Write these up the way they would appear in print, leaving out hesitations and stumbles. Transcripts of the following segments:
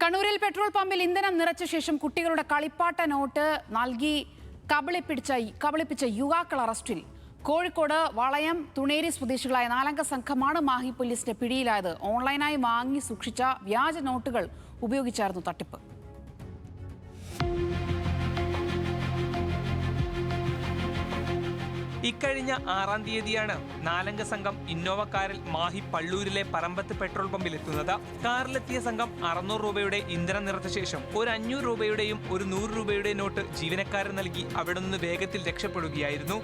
കണ്ണൂരിൽ പെട്രോൾ പമ്പിൽ ഇന്ധനം നിറച്ച ശേഷം കുട്ടികളുടെ കളിപ്പാട്ട നോട്ട് നൽകി കബളിപ്പിച്ച യുവാക്കൾ അറസ്റ്റിൽ. കോഴിക്കോട് വളയം തുണേരി സ്വദേശികളായ 4 സംഘമാണ് മാഹി പോലീസിന്റെ പിടിയിലായത്. ഓൺലൈനായി വാങ്ങി സൂക്ഷിച്ച വ്യാജ നോട്ടുകൾ ഉപയോഗിച്ചായിരുന്നു തട്ടിപ്പ്. ഇക്കഴിഞ്ഞ 6-ാം തീയതിയാണ് 4 സംഘം ഇന്നോവ കാറിൽ മാഹി പള്ളൂരിലെ പറമ്പത്ത് പെട്രോൾ പമ്പിലെത്തുന്നത്. കാറിലെത്തിയ സംഘം 600 രൂപയുടെ ഇന്ധനം നിറച്ച ശേഷം ഒരു 500 രൂപയുടെയും ഒരു 100 രൂപയുടെ നോട്ട് ജീവനക്കാരൻ നൽകി അവിടെ നിന്ന് വേഗത്തിൽ രക്ഷപ്പെടുകയായിരുന്നു.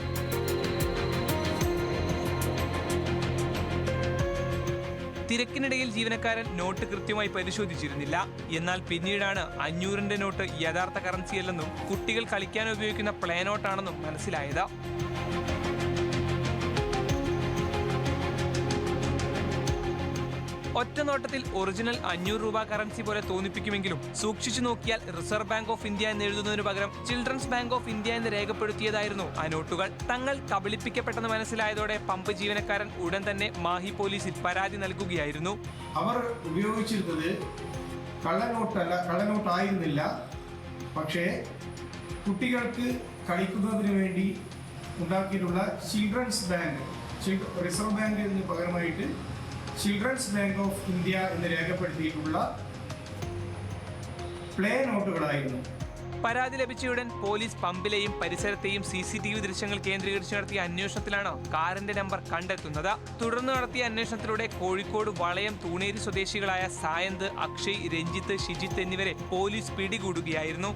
തിരക്കിനിടയിൽ ജീവനക്കാരൻ നോട്ട് കൃത്യമായി പരിശോധിച്ചിരുന്നില്ല. എന്നാൽ പിന്നീടാണ് 500ന്റെ നോട്ട് യഥാർത്ഥ കറൻസിയല്ലെന്നും കുട്ടികൾ കളിക്കാൻ ഉപയോഗിക്കുന്ന പ്ലേ നോട്ടാണെന്നും മനസ്സിലായത്. ഒറ്റ നോട്ടത്തിൽ ഒറിജിനൽ 500 രൂപ കറൻസി പോലെ തോന്നിപ്പിക്കുമെങ്കിലും സൂക്ഷിച്ചു നോക്കിയാൽ റിസർവ് ബാങ്ക് ഓഫ് ഇന്ത്യ എന്ന് എഴുതുന്നതിന് പകരം ചിൽഡ്രൻസ് ബാങ്ക് ഓഫ് ഇന്ത്യ എന്ന് രേഖപ്പെടുത്തിയതായിരുന്നു ആ നോട്ടുകൾ. തങ്ങൾ കബളിപ്പിക്കപ്പെട്ടെന്ന് മനസ്സിലായതോടെ പമ്പ് ജീവനക്കാരൻ ഉടൻ തന്നെ മാഹി പോലീസിൽ പരാതി നൽകുകയായിരുന്നു. അവർ ഉപയോഗിച്ചിരുന്നത് കള്ളനോട്ടായിരുന്നില്ല, പക്ഷേ കുട്ടികൾക്ക് കളിക്കുന്നതിന് വേണ്ടി ഉണ്ടാക്കിയിട്ടുള്ള ചിൽഡ്രൻസ് ബാങ്ക്, റിസർവ് ബാങ്കിന് പകരമായിട്ട് ചിൽഡ്രൻസ് ബാങ്ക് ഓഫ് ഇന്ത്യ എന്ന് രേഖപ്പെടുത്തിയിട്ടുള്ള പ്ലേ നോട്ടുകളായിരുന്നു. പരാതി ലഭിച്ചയുടൻ പോലീസ് പമ്പിലെയും പരിസരത്തെയും CCTV ദൃശ്യങ്ങൾ കേന്ദ്രീകരിച്ച് നടത്തിയ അന്വേഷണത്തിലാണ് കാറിന്റെ നമ്പർ കണ്ടെത്തുന്നത്. തുടർന്ന് നടത്തിയ അന്വേഷണത്തിലൂടെ കോഴിക്കോട് വളയം തൂണേരി സ്വദേശികളായ സായന്ത്, അക്ഷയ്, രഞ്ജിത്ത്, ഷിജിത്ത് എന്നിവരെ പോലീസ് പിടികൂടുകയായിരുന്നു.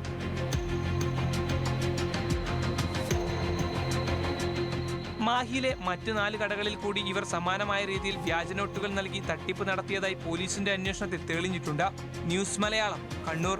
മാഹിയിലെ മറ്റ് 4 കടകളിൽ കൂടി ഇവർ സമാനമായ രീതിയിൽ വ്യാജനോട്ടുകൾ നൽകി തട്ടിപ്പ് നടത്തിയതായി പോലീസിന്റെ അന്വേഷണത്തിൽ തെളിഞ്ഞിട്ടുണ്ട്. ന്യൂസ് മലയാളം, കണ്ണൂർ.